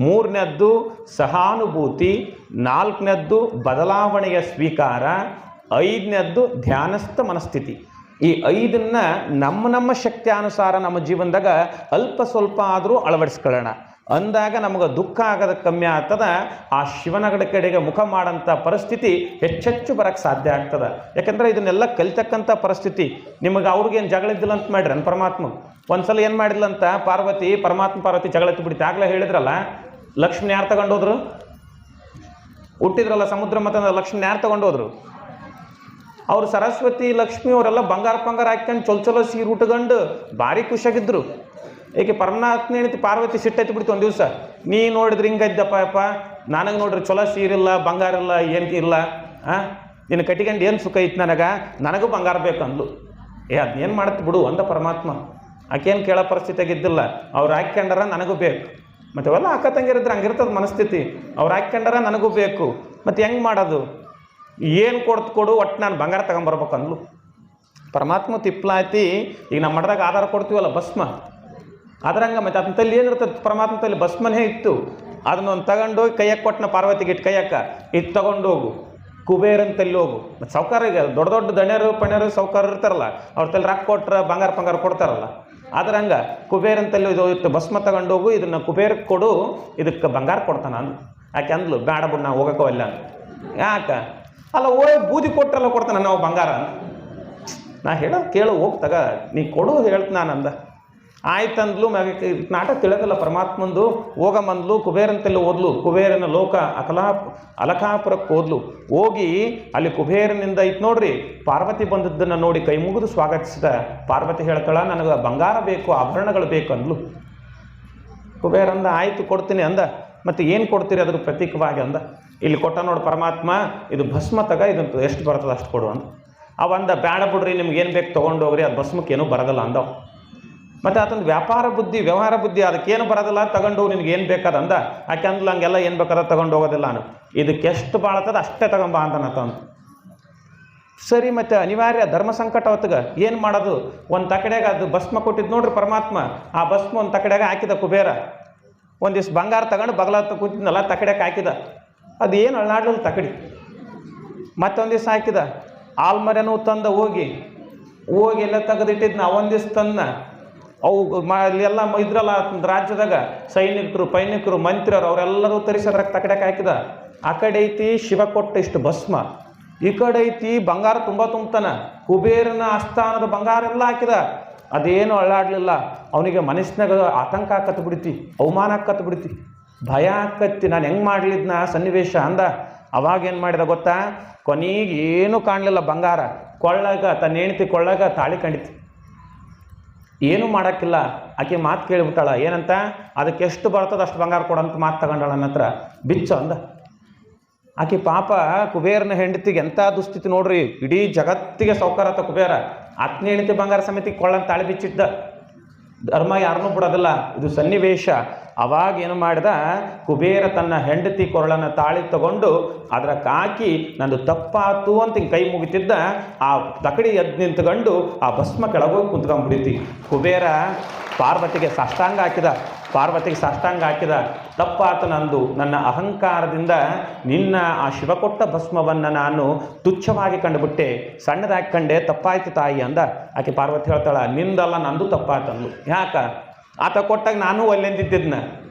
ಮೂರನೇದ್ದು ಸಹಾನುಭೂತಿ, ನಾಲ್ಕನೇದ್ದು ಬದಲಾವಣೆಯ ಸ್ವೀಕಾರ, ಐದನೇದ್ದು ಧ್ಯಾನಸ್ಥ ಮನಸ್ಥಿತಿ. ಈ ಐದನ್ನ ನಮ್ಮ ಶಕ್ತಿಯಾನುಸಾರ ನಮ್ಮ ಜೀವನದಾಗ ಅಲ್ಪ ಸ್ವಲ್ಪ ಆದರೂ ಅಳವಡಿಸ್ಕೊಳ್ಳೋಣ. ಅಂದಾಗ ನಮಗೆ ದುಃಖ ಆಗೋದ ಕಮ್ಮಿ ಆಗ್ತದ. ಆ ಶಿವನಗಡ ಕಡೆಗೆ ಮುಖ ಮಾಡೋಂಥ ಪರಿಸ್ಥಿತಿ ಹೆಚ್ಚೆಚ್ಚು ಬರೋಕ್ಕೆ ಸಾಧ್ಯ ಆಗ್ತದೆ. ಯಾಕಂದರೆ ಇದನ್ನೆಲ್ಲ ಕಲಿತಕ್ಕಂಥ ಪರಿಸ್ಥಿತಿ. ನಿಮಗೆ ಅವ್ರಿಗೇನು ಜಗಳ ಇದ್ದಿಲ್ಲ ಅಂತ ಮಾಡ್ರಿ ಪರಮಾತ್ಮ ಒಂದ್ಸಲ ಏನು ಮಾಡಿದ್ಲಂತ ಪಾರ್ವತಿ ಜಗಳ ಎತ್ತಿಬಿಡ್ತು. ಆಗಲೇ ಹೇಳಿದ್ರಲ್ಲ, ಲಕ್ಷ್ಮಿ ಯಾರು ತಗೊಂಡೋದ್ರು? ಹುಟ್ಟಿದ್ರಲ್ಲ ಸಮುದ್ರ ಮತದ ಲಕ್ಷ್ಮಿ ಯಾರು ತಗೊಂಡೋದ್ರು? ಅವ್ರು ಸರಸ್ವತಿ ಲಕ್ಷ್ಮಿ ಅವರೆಲ್ಲ ಬಂಗಾರ ಹಾಕ್ಕೊಂಡು ಚೊಲೋ ಸೀರೆ ಉಟ್ಕೊಂಡು ಭಾರಿ ಖುಷಿಯಾಗಿದ್ರು. ಏಕೆ ಪರಮಾತ್ಮ ಹೇಳ್ತಿ ಪಾರ್ವತಿ ಸಿಟ್ಟೈತಿ ಬಿಡ್ತು ಒಂದು ದಿವಸ, ನೀ ನೋಡಿದ್ರೆ ಹಿಂಗದ್ದಪ್ಪ ನನಗೆ ನೋಡ್ರಿ ಚೊಲೋ ಸೀರಿಲ್ಲ ಬಂಗಾರ ಇಲ್ಲ ಏನು ಇಲ್ಲ, ನಿನ್ನ ಕಟ್ಟಿಕೊಂಡು ಏನು ಸುಖ ಇತ್ತು ನನಗೂ ಬಂಗಾರ ಬೇಕು ಅಂದ್ಲು. ಅದನ್ನೇನು ಮಾಡುತ್ತೆ ಬಿಡು ಅಂದ ಪರಮಾತ್ಮ. ಆಕೇನು ಕೇಳೋ ಪರಿಸ್ಥಿತಿಯಾಗಿದ್ದಿಲ್ಲ. ಅವ್ರು ಹಾಕ್ಕೊಂಡಾರ ನನಗೂ ಬೇಕು. ಮತ್ತು ಅವೆಲ್ಲ ಅಕ್ಕ ತಂಗಿರಿದ್ರೆ ಹಂಗಿರ್ತದೆ ಮನಸ್ಥಿತಿ. ಅವ್ರು ಹಾಕ್ಕೊಂಡಾರ ನನಗೂ ಬೇಕು. ಮತ್ತು ಹೆಂಗೆ ಮಾಡೋದು? ಏನು ಕೊಡು ಒಟ್ಟು ನಾನು ಬಂಗಾರ ತಗೊಂಬರ್ಬೇಕು ಅಂದ್ಲು. ಪರಮಾತ್ಮ ತಿಪ್ಲಾಯ್ತಿ. ಈಗ ನಮ್ಮ ಮಠದಾಗ ಆಧಾರ ಕೊಡ್ತೀವಲ್ಲ ಭಸ್ಮ, ಅದ್ರಂಗೆ ಮತ್ತು ಅದನ್ನ ತಲ್ಲಿ ಏನಿರ್ತದೆ? ಪರಮಾತ್ಮ ತಲ್ಲಿ ಭಸ್ಮನೇ ಇತ್ತು. ಅದನ್ನೊಂದು ತಗೊಂಡೋಗಿ ಕೈಯಕ್ಕೆ ಕೊಟ್ಟನ ಪಾರ್ವತಿಗೆ ಇಟ್ಟು ಕೈಯಕ್ಕ ಇದು ತಗೊಂಡೋಗು ಕುಬೇರನ ತಲ್ಲಿ ಹೋಗು. ಮತ್ತು ಸೌಕರ್ಯ ದೊಡ್ಡ ದಣ್ಯರು ಪಣ್ಯರು ಸೌಕರ್ಯ ಇರ್ತಾರಲ್ಲ, ಅವ್ರ ತಲ್ಲಿ ರಾಕ್ ಕೊಟ್ರೆ ಬಂಗಾರ ಕೊಡ್ತಾರಲ್ಲ, ಆದ್ರಂಗೆ ಕುಬೇರನ ತಲ್ಲಿ ಇದು ಭಸ್ಮ ತಗೊಂಡೋಗು, ಇದನ್ನು ಕುಬೇರಕ್ಕೆ ಕೊಡು, ಇದಕ್ಕೆ ಬಂಗಾರ ಕೊಡ್ತಾನೆ ಅಂದು. ಯಾಕೆ ಅಂದ್ಲು, ಬೇಡ ಬಿಡು ನಾವು ಹೋಗೋಕ್ಕವಲ್ಲ. ಯಾಕೆ ಅಲ್ಲ ಬೂದಿ ಕೊಟ್ಟರೆಲ್ಲ ಕೊಡ್ತಾನೆ ನಾವು ಬಂಗಾರ. ನಾ ಹೇಳೋದು ಕೇಳು, ಹೋಗ್ತಾಗ ನೀ ಕೊಡು ಹೇಳ್ತ ನಾನು ಅಂದ. ಆಯ್ತಂದ್ಲು. ನಾಟಕ ತಿಳಿಯೋದಲ್ಲ ಪರಮಾತ್ಮಂದು. ಹೋಗಮಂದ್ಲು, ಕುಬೇರನಂತೆಲ್ಲ ಓದ್ಲು. ಕುಬೇರನ ಲೋಕ ಅಲಕಾಪುರಕ್ಕೆ ಹೋದ್ಲು. ಹೋಗಿ ಅಲ್ಲಿ ಕುಬೇರನಿಂದ ಇತ್ತು ನೋಡ್ರಿ, ಪಾರ್ವತಿ ಬಂದದ್ದನ್ನು ನೋಡಿ ಕೈ ಮುಗಿದು ಸ್ವಾಗತಿಸಿದ. ಪಾರ್ವತಿ ಹೇಳ್ತಾಳ, ನನಗೆ ಬಂಗಾರ ಬೇಕು, ಆಭರಣಗಳು ಬೇಕು ಅಂದ್ಲು. ಕುಬೇರಂದ ಆಯ್ತು ಕೊಡ್ತೀನಿ ಅಂದ. ಮತ್ತು ಏನು ಕೊಡ್ತೀರಿ ಅದ್ರ ಪ್ರತೀಕವಾಗಿ ಅಂದ. ಇಲ್ಲಿ ಕೊಟ್ಟ ನೋಡಿ ಪರಮಾತ್ಮ, ಇದು ಭಸ್ಮ ತಗ, ಇದನ್ನು ಎಷ್ಟು ಬರ್ತದೆ ಅಷ್ಟು ಕೊಡು ಅಂದ. ಅವಂದ ಬೇಡ ಬಿಡ್ರಿ, ನಿಮ್ಗೇನು ಬೇಕು ತೊಗೊಂಡೋಗ್ರಿ, ಅದು ಭಸ್ಮಕ್ಕೇನು ಬರೋದಿಲ್ಲ ಅಂದವ. ಮತ್ತು ಆತಂದು ವ್ಯವಹಾರ ಬುದ್ಧಿ ಅದಕ್ಕೇನು ಬರೋದಿಲ್ಲ, ತಗೊಂಡು ನಿನಗೇನು ಬೇಕಾದ ಅಂದ. ಯಾಕೆ ಅಂದ್ಲು, ಹಂಗೆಲ್ಲ ಏನು ಬೇಕಾದ ತಗೊಂಡು ಹೋಗೋದಿಲ್ಲ ನಾನು, ಇದಕ್ಕೆ ಎಷ್ಟು ಬಾಳ್ತದ ಅಷ್ಟೇ ತಗೊಂಬ ಅಂತಂದು. ಸರಿ, ಮತ್ತು ಅನಿವಾರ್ಯ ಧರ್ಮ ಸಂಕಟ ಹೊತ್ತಿಗೆ ಏನು ಮಾಡೋದು? ಒಂದು ತಕಡೆಗೆ ಅದು ಭಸ್ಮ ಕೊಟ್ಟಿದ್ದು ನೋಡ್ರಿ ಪರಮಾತ್ಮ. ಆ ಭಸ್ಮ ಒಂದು ತಕಡೆಗೆ ಹಾಕಿದ ಕುಬೇರ. ಒಂದಿಷ್ಟು ಬಂಗಾರ ತಗೊಂಡು ಬಗಲ ಕೂತಿದ್ನಲ್ಲ ತಕಡೆಗೆ ಹಾಕಿದ. ಅದು ಏನು ಅಳ್ಳಾಡ್ಲಿಲ್ಲ ತಕಡಿ. ಮತ್ತೊಂದು ದಿವಸ ಹಾಕಿದ. ಆಲ್ಮರೆನೂ ತಂದ ಹೋಗಿ ಎಲ್ಲ ತೆಗೆದಿಟ್ಟಿದ್ನ. ಒಂದಿವ್ಸ ತಂದ. ಅವು ಅಲ್ಲೆಲ್ಲ ಇದ್ರಲ್ಲ ರಾಜ್ಯದಾಗ ಸೈನಿಕರು ಮಂತ್ರಿಯರು ಅವರೆಲ್ಲರೂ ತರಿಸೋದ್ರಾಗ ತಕಡೆಗೆ ಹಾಕಿದ. ಆ ಕಡೆ ಐತಿ ಶಿವ ಕೊಟ್ಟ ಇಷ್ಟು ಭಸ್ಮ, ಈ ಕಡೆ ಐತಿ ಬಂಗಾರ ತುಂಬತಾನ. ಕುಬೇರನ ಆಸ್ಥಾನದ ಬಂಗಾರ ಎಲ್ಲ ಹಾಕಿದ. ಅದೇನು ಅಳ್ಳಾಡ್ಲಿಲ್ಲ. ಅವನಿಗೆ ಮನಸ್ಸಿನಾಗ ಆತಂಕ ಆಕತ್ ಬಿಡ್ತಿ, ಅವಮಾನ ಆಕತ್ ಬಿಡ್ತಿ, ಭಯ ಆಕತ್ತಿ. ನಾನು ಹೆಂಗೆ ಮಾಡ್ಲಿದ್ನ ಸನ್ನಿವೇಶ ಅಂದ. ಅವಾಗೇನು ಮಾಡಿದ ಗೊತ್ತಾ? ಕೊನೆಗೆ ಏನೂ ಕಾಣಲಿಲ್ಲ ಬಂಗಾರ. ತನ್ನ ಹೆಂಡತಿ ಕೊಳ್ಳಾಗ ತಾಳಿ ಕಂಡಿತಿ. ಏನೂ ಮಾಡೋಕ್ಕಿಲ್ಲ. ಆಕೆ ಮಾತು ಕೇಳಿಬಿಟ್ಟಾಳ. ಏನಂತ? ಅದಕ್ಕೆ ಎಷ್ಟು ಬರ್ತದೆ ಅಷ್ಟು ಬಂಗಾರ ಕೊಡಂತ ಮಾತು ತಗೊಂಡಾಳ ನನ್ನ ಹತ್ರ. ಬಿಚ್ಚು ಅಂದ. ಆಕೆ ಪಾಪ ಕುಬೇರನ ಹೆಂಡತಿಗೆ ಎಂಥ ದುಸ್ಥಿತಿ ನೋಡ್ರಿ. ಇಡೀ ಜಗತ್ತಿಗೆ ಸೌಕರ್ಯತ ಕುಬೇರ. ಆತ್ನ ಹೆಂಡತಿ ಬಂಗಾರ ಸಮಿತಿ ಕೊಳ್ಳಂತ ತಾಳಿ ಬಿಚ್ಚಿದ್ದ. ಧರ್ಮ ಯಾರನ್ನೂ ಬಿಡೋದಿಲ್ಲ, ಇದು ಸನ್ನಿವೇಶ. ಅವಾಗ ಏನು ಮಾಡಿದ? ಕುಬೇರ ತನ್ನ ಹೆಂಡತಿ ಕೊರಳನ್ನು ತಾಳಿ ತಗೊಂಡು ಅದ್ರಕ್ಕೆ ಹಾಕಿ ನಂದು ತಪ್ಪಾತು ಅಂತ ಹಿಂಗೆ ಕೈ ಮುಗಿತಿದ್ದ. ಆ ತಕಡಿ ಎದ್ದು ನಿಂತ್ಕೊಂಡು ಆ ಭಸ್ಮ ಕೆಳಗೋಗಿ ಕುಂತ್ಕೊಂಡ್ಬಿಡ್ತಿ. ಕುಬೇರ ಪಾರ್ವತಿಗೆ ಸಾಷ್ಟಾಂಗ ಹಾಕಿದ. ತಪ್ಪಾತು ನಂದು, ನನ್ನ ಅಹಂಕಾರದಿಂದ ನಿನ್ನ ಆ ಶಿವಕೊಟ್ಟ ಭಸ್ಮವನ್ನು ನಾನು ತುಚ್ಛವಾಗಿ ಕಂಡುಬಿಟ್ಟೆ, ಸಣ್ಣದಾಗಿ ಕಂಡೆ, ತಪ್ಪಾಯ್ತು ತಾಯಿ ಅಂದ. ಆಕೆ ಪಾರ್ವತಿ ಹೇಳ್ತಾಳ, ನಿಂದಲ್ಲ ನಂದು ತಪ್ಪಾತಂದು. ಯಾಕ? ಆತ ಕೊಟ್ಟಾಗ ನಾನು ಒಲ್ಲೆಂದಿದ್ದಿದ್ನ,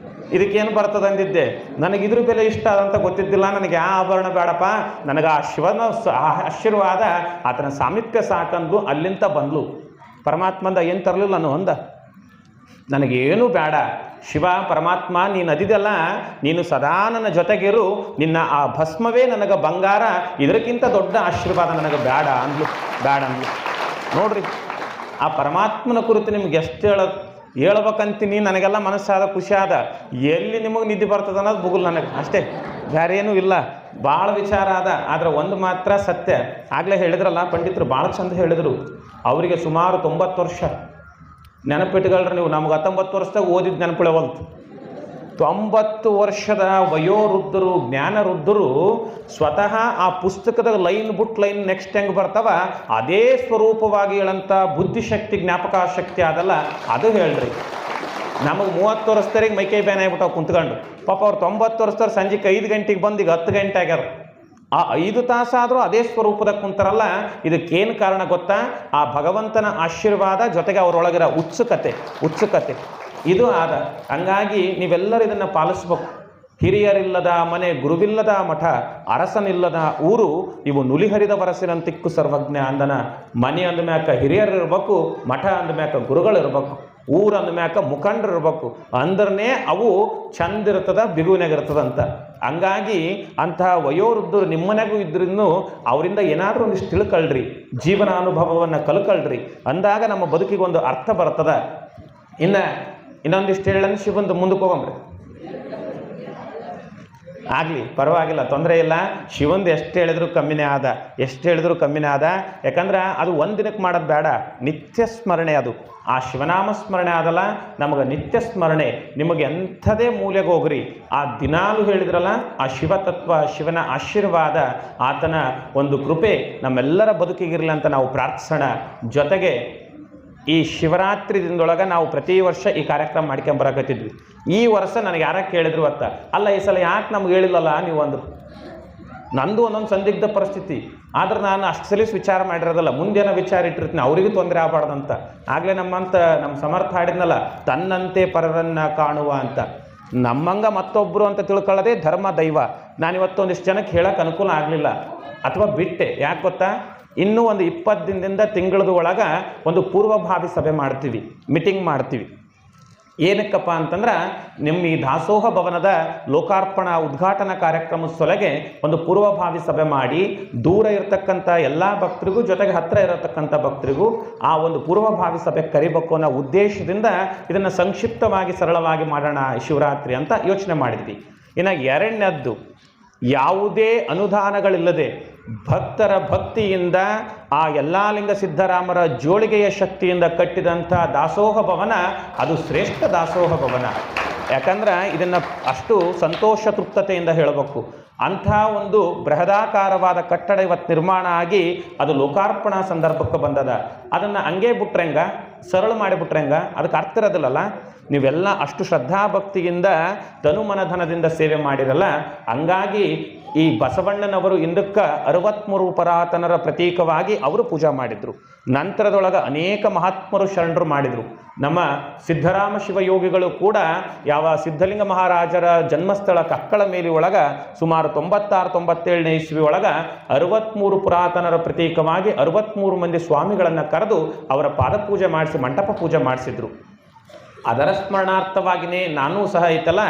ಇದಕ್ಕೇನು ಬರ್ತದೆ ಅಂದಿದ್ದೆ. ನನಗೆ ಇದ್ರ ಬೆಲೆ ಇಷ್ಟ ಅದಂತ ಗೊತ್ತಿದ್ದಿಲ್ಲ. ನನಗೆ ಯಾವ ಆಭರಣ ಬೇಡಪ್ಪ, ನನಗೆ ಆ ಶಿವನ ಆಶೀರ್ವಾದ, ಆತನ ಸಾಮೀಪ್ಯ ಸಾಕಂದು ಅಲ್ಲಿಂದ ಬಂದ್ಲು. ಪರಮಾತ್ಮಂದ ಏನು ತರಲಿಲ್ಲ ನಾನು ಅಂದ. ನನಗೇನು ಬೇಡ ಶಿವ ಪರಮಾತ್ಮ, ನೀನು ಅದಿದೆಲ್ಲ, ನೀನು ಸದಾ ನನ್ನ ಜೊತೆಗಿರು, ನಿನ್ನ ಆ ಭಸ್ಮವೇ ನನಗೆ ಬಂಗಾರ, ಇದಕ್ಕಿಂತ ದೊಡ್ಡ ಆಶೀರ್ವಾದ ನನಗೆ ಬೇಡ ಅಂದ್ಲು. ನೋಡ್ರಿ, ಆ ಪರಮಾತ್ಮನ ಕುರಿತು ನಿಮ್ಗೆ ಎಷ್ಟು ಹೇಳ್ಬೇಕಂತೀನಿ. ನನಗೆಲ್ಲ ಮನಸ್ಸಾದ, ಖುಷಿ ಆದ. ಎಲ್ಲಿ ನಿಮಗೆ ನಿದ್ದೆ ಬರ್ತದೆ ಅನ್ನೋದು ಬುಗುಲ್ ನನಗೆ ಅಷ್ಟೇ, ಬೇರೆ ಏನೂ ಇಲ್ಲ. ಭಾಳ ವಿಚಾರ ಆದ. ಆದರೆ ಒಂದು ಮಾತ್ರ ಸತ್ಯ. ಆಗಲೇ ಹೇಳಿದ್ರಲ್ಲ ಪಂಡಿತರು, ಭಾಳ ಚಂದ ಹೇಳಿದರು. ಅವರಿಗೆ ಸುಮಾರು 90 ವರ್ಷ. ನೆನಪಿಟ್ಕೊಳ್ರಿ ನೀವು, ನಮ್ಗೆ 19 ವರ್ಷದಾಗ ಓದಿದ್ದು ನೆನಪಿಳವಲ್ತು. 90 ವರ್ಷದ ವಯೋವೃದ್ಧರು, ಜ್ಞಾನವೃದ್ಧರು ಸ್ವತಃ ಆ ಪುಸ್ತಕದ ಲೈನ್ ಬಿಟ್ಟು ಲೈನ್ ನೆಕ್ಸ್ಟ್ ಹೆಂಗೆ ಬರ್ತಾವ ಅದೇ ಸ್ವರೂಪವಾಗಿ ಹೇಳಂಥ ಬುದ್ಧಿಶಕ್ತಿ, ಜ್ಞಾಪಕ ಶಕ್ತಿ ಅದಲ್ಲ, ಅದು ಹೇಳ್ರಿ. ನಮಗೆ 30 ವರ್ಷದವರೆಗೆ ಮೈಕೈ ಬ್ಯಾನ್ ಆಗ್ಬಿಟ್ಟು ಕುಂತ್ಕೊಂಡು ಪಾಪ ಅವ್ರು 90 ವರ್ಷದವ್ರು ಸಂಜೆಗೆ 5 ಗಂಟೆಗೆ ಬಂದು ಈಗ 10 ಗಂಟೆ ಆಗ್ಯಾರ. ಆ 5 ತಾಸಾದರೂ ಅದೇ ಸ್ವರೂಪದಾಗ ಕುಂತಾರಲ್ಲ, ಇದಕ್ಕೇನು ಕಾರಣ ಗೊತ್ತಾ? ಆ ಭಗವಂತನ ಆಶೀರ್ವಾದ ಜೊತೆಗೆ ಅವರೊಳಗಿರೋ ಉತ್ಸುಕತೆ ಇದು ಆದ. ಹಂಗಾಗಿ ನೀವೆಲ್ಲರೂ ಇದನ್ನು ಪಾಲಿಸ್ಬೇಕು. ಹಿರಿಯರಿಲ್ಲದ ಮನೆ, ಗುರುವಿಲ್ಲದ ಮಠ, ಅರಸನಿಲ್ಲದ ಊರು, ಇವು ನುಲಿಹರಿದ ವರಸಿನಂತಿಕ್ಕು ಸರ್ವಜ್ಞ ಅಂದನ. ಮನೆ ಅಂದಮ್ಯಾಕ ಹಿರಿಯರು ಇರ್ಬೇಕು, ಮಠ ಅಂದಮ್ಯಾಕ ಗುರುಗಳಿರ್ಬೇಕು, ಊರು ಅಂದಮ್ಯಾಕ ಮುಖಂಡರು ಇರ್ಬೇಕು, ಅಂದ್ರನೇ ಅವು ಚಂದ ಇರ್ತದ, ಬಿಗುವಿನಾಗಿರ್ತದಂತ. ಹಂಗಾಗಿ ಅಂತಹ ವಯೋವೃದ್ಧರು ನಿಮ್ಮನೆಗೂ ಇದ್ರೂ ಅವರಿಂದ ಏನಾದರೂ ಒಂದಿಷ್ಟು ತಿಳ್ಕೊಳ್ರಿ, ಜೀವನ ಅನುಭವವನ್ನು ಕಲ್ಕೊಳ್ರಿ. ಅಂದಾಗ ನಮ್ಮ ಬದುಕಿಗೆ ಒಂದು ಅರ್ಥ ಬರ್ತದ. ಇನ್ನೊಂದಿಷ್ಟು ಹೇಳನ್ನು ಶಿವಂದು ಮುಂದಕ್ಕೆ ಹೋಗಂಬ್ರಿ. ಆಗಲಿ, ಪರವಾಗಿಲ್ಲ, ತೊಂದರೆ ಇಲ್ಲ. ಶಿವಂದು ಎಷ್ಟು ಹೇಳಿದ್ರು ಕಮ್ಮಿನೇ ಆದ. ಯಾಕಂದ್ರೆ ಅದು ಒಂದು ದಿನಕ್ಕೆ ಮಾಡೋದು ಬೇಡ, ನಿತ್ಯ ಸ್ಮರಣೆ. ಅದು ಆ ಶಿವನಾಮ ಸ್ಮರಣೆ ಆದಲ್ಲ, ನಮಗೆ ನಿತ್ಯ ಸ್ಮರಣೆ. ನಿಮಗೆ ಎಂಥದೇ ಮೂಲೆಗೆ ಹೋಗ್ರಿ, ಆ ದಿನಾಲು ಹೇಳಿದ್ರಲ್ಲ, ಆ ಶಿವತತ್ವ, ಶಿವನ ಆಶೀರ್ವಾದ, ಆತನ ಒಂದು ಕೃಪೆ ನಮ್ಮೆಲ್ಲರ ಬದುಕಿಗಿರಲಿ ಅಂತ ನಾವು ಪ್ರಾರ್ಥಿಸೋಣ. ಜೊತೆಗೆ ಈ ಶಿವರಾತ್ರಿ ದಿನದೊಳಗೆ ನಾವು ಪ್ರತಿ ವರ್ಷ ಈ ಕಾರ್ಯಕ್ರಮ ಮಾಡ್ಕೊಂಬರಕತ್ತಿದ್ವಿ. ಈ ವರ್ಷ ನನಗೆ ಯಾರ ಕೇಳಿದ್ರು ಅಲ್ಲ ಈ ಸಲ ಯಾಕೆ ನಮ್ಗೆ ಹೇಳಿಲ್ಲಲ್ಲ ನೀವು ಅಂದರು. ನಂದು ಒಂದೊಂದು ಸಂದಿಗ್ಧ ಪರಿಸ್ಥಿತಿ, ಆದ್ರೆ ನಾನು ಅಷ್ಟು ಸಲೀಸ್ ವಿಚಾರ ಮಾಡಿರೋದಲ್ಲ, ಮುಂದೇನೋ ವಿಚಾರ ಇಟ್ಟಿರ್ತೀನಿ, ಅವರಿಗೂ ತೊಂದರೆ ಆಗಬಾರ್ದಂತ. ಆಗಲೇ ನಮ್ಮ ಸಮರ್ಥ ಹಾಡಿದ್ನಲ್ಲ, ತನ್ನಂತೆ ಪರರನ್ನು ಕಾಣುವ ಅಂತ. ನಮ್ಮಂಗ ಮತ್ತೊಬ್ಬರು ಅಂತ ತಿಳ್ಕೊಳ್ಳೋದೇ ಧರ್ಮ, ದೈವ. ನಾನಿವತ್ತು ಒಂದಿಷ್ಟು ಜನಕ್ಕೆ ಹೇಳೋಕೆ ಅನುಕೂಲ ಆಗಲಿಲ್ಲ ಅಥವಾ ಬಿಟ್ಟೆ. ಯಾಕೆ ಗೊತ್ತಾ? ಇನ್ನೂ ಒಂದು 20 ದಿನದಿಂದ ತಿಂಗಳದ ಒಳಗೆ ಒಂದು ಪೂರ್ವಭಾವಿ ಸಭೆ ಮಾಡ್ತೀವಿ, ಮೀಟಿಂಗ್ ಮಾಡ್ತೀವಿ. ಏನಕ್ಕಪ್ಪ ಅಂತಂದ್ರೆ, ನಿಮ್ಮ ಈ ದಾಸೋಹ ಭವನದ ಲೋಕಾರ್ಪಣಾ ಉದ್ಘಾಟನಾ ಕಾರ್ಯಕ್ರಮದ ಸೊಲಗೆ ಒಂದು ಪೂರ್ವಭಾವಿ ಸಭೆ ಮಾಡಿ, ದೂರ ಇರತಕ್ಕಂಥ ಎಲ್ಲ ಭಕ್ತರಿಗೂ ಜೊತೆಗೆ ಹತ್ತಿರ ಇರತಕ್ಕಂಥ ಭಕ್ತರಿಗೂ ಆ ಒಂದು ಪೂರ್ವಭಾವಿ ಸಭೆ ಕರಿಬೇಕು ಅನ್ನೋ ಉದ್ದೇಶದಿಂದ ಇದನ್ನು ಸಂಕ್ಷಿಪ್ತವಾಗಿ ಸರಳವಾಗಿ ಮಾಡೋಣ ಶಿವರಾತ್ರಿ ಅಂತ ಯೋಚನೆ ಮಾಡಿದ್ವಿ. ಇನ್ನು ಎರಡನೇದ್ದು, ಯಾವುದೇ ಅನುದಾನಗಳಿಲ್ಲದೆ ಭಕ್ತರ ಭಕ್ತಿಯಿಂದ ಆ ಯಲ್ಲಾಲಿಂಗ ಸಿದ್ದರಾಮರ ಜೋಳಿಗೆಯ ಶಕ್ತಿಯಿಂದ ಕಟ್ಟಿದಂಥ ದಾಸೋಹ ಭವನ ಅದು ಶ್ರೇಷ್ಠ ದಾಸೋಹ ಭವನ. ಯಾಕಂದ್ರೆ ಇದನ್ನು ಅಷ್ಟು ಸಂತೋಷ ತೃಪ್ತತೆಯಿಂದ ಹೇಳಬೇಕು. ಅಂಥ ಒಂದು ಬೃಹದಾಕಾರವಾದ ಕಟ್ಟಡ ಇವತ್ತು ನಿರ್ಮಾಣ ಆಗಿ ಅದು ಲೋಕಾರ್ಪಣಾ ಸಂದರ್ಭಕ್ಕೆ ಬಂದದ. ಅದನ್ನು ಹಂಗೆ ಬಿಟ್ರೆಂಗ, ಸರಳ ಮಾಡಿಬಿಟ್ರೆಂಗ, ಅದಕ್ಕೆ ಅರ್ಥ ಇರೋದಿಲ್ಲಲ್ಲ. ನೀವೆಲ್ಲ ಅಷ್ಟು ಶ್ರದ್ಧಾಭಕ್ತಿಯಿಂದ ತನುಮನಧನದಿಂದ ಸೇವೆ ಮಾಡಿರಲ್ಲ. ಹಂಗಾಗಿ ಈ ಬಸವಣ್ಣನವರು ಇಂದಕ್ಕೆ 63 ಪುರಾತನರ ಪ್ರತೀಕವಾಗಿ ಅವರು ಪೂಜಾ ಮಾಡಿದರು. ನಂತರದೊಳಗೆ ಅನೇಕ ಮಹಾತ್ಮರು ಶರಣರು ಮಾಡಿದರು. ನಮ್ಮ ಸಿದ್ದರಾಮ ಶಿವಯೋಗಿಗಳು ಕೂಡ ಯಾವ ಸಿದ್ಧಲಿಂಗ ಮಹಾರಾಜರ ಜನ್ಮಸ್ಥಳ ಕಕ್ಕಳ ಮೇಲಿ ಒಳಗೆ ಸುಮಾರು 96-97ನೇ ಇಸ್ವಿ ಒಳಗೆ 63 ಪುರಾತನರ ಪ್ರತೀಕವಾಗಿ 63 ಮಂದಿ ಸ್ವಾಮಿಗಳನ್ನು ಕರೆದು ಅವರ ಪಾದಪೂಜೆ ಮಾಡಿಸಿ ಮಂಟಪ ಪೂಜೆ ಮಾಡಿಸಿದ್ರು. ಅದರ ಸ್ಮರಣಾರ್ಥವಾಗಿಯೇ ನಾನೂ ಸಹ ಐತಲ್ಲ,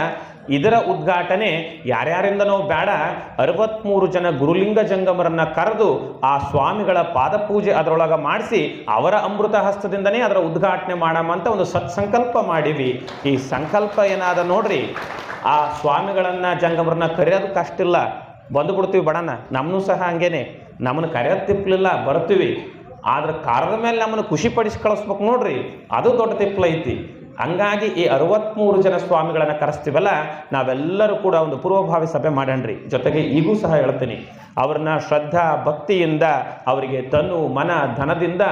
ಇದರ ಉದ್ಘಾಟನೆ ಯಾರ್ಯಾರಿಂದನೋ ಬೇಡ, 63 ಜನ ಗುರುಲಿಂಗ ಜಂಗಮರನ್ನು ಕರೆದು ಆ ಸ್ವಾಮಿಗಳ ಪಾದಪೂಜೆ ಅದರೊಳಗೆ ಮಾಡಿಸಿ ಅವರ ಅಮೃತ ಹಸ್ತದಿಂದನೇ ಅದರ ಉದ್ಘಾಟನೆ ಮಾಡಮಂತ ಒಂದು ಸತ್ಸಂಕಲ್ಪ ಮಾಡಿವಿ. ಈ ಸಂಕಲ್ಪ ಏನಾದ ನೋಡ್ರಿ, ಆ ಸ್ವಾಮಿಗಳನ್ನು ಜಂಗಮರನ್ನ ಕರೆಯೋದು ಕಷ್ಟಿಲ್ಲ, ಬಂದುಬಿಡ್ತೀವಿ ಬಡನ. ನಮ್ಮನ್ನೂ ಸಹ ಹಂಗೇನೆ, ನಮ್ಮನ್ನು ಕರೆಯೋದು ತಿಪ್ಪಲಿಲ್ಲ, ಬರ್ತೀವಿ. ಆದ್ರೆ ಕಾರದ ಮೇಲೆ ನಮ್ಮನ್ನು ಖುಷಿ ಪಡಿಸಿ ಕಳಿಸ್ಬೇಕು ನೋಡ್ರಿ, ಅದು ದೊಡ್ಡ ತಿಪ್ಪಲ ಐತಿ. ಹಂಗಾಗಿ ಈ 63 ಜನ ಸ್ವಾಮಿಗಳನ್ನು ಕರೆಸ್ತೀವಲ್ಲ, ನಾವೆಲ್ಲರೂ ಕೂಡ ಒಂದು ಪೂರ್ವಭಾವಿ ಸಭೆ ಮಾಡೋಣ್ರಿ. ಜೊತೆಗೆ ಈಗೂ ಸಹ ಹೇಳ್ತೀನಿ, ಅವ್ರನ್ನ ಶ್ರದ್ಧಾ ಭಕ್ತಿಯಿಂದ, ಅವರಿಗೆ ತನು ಮನ ಧನದಿಂದ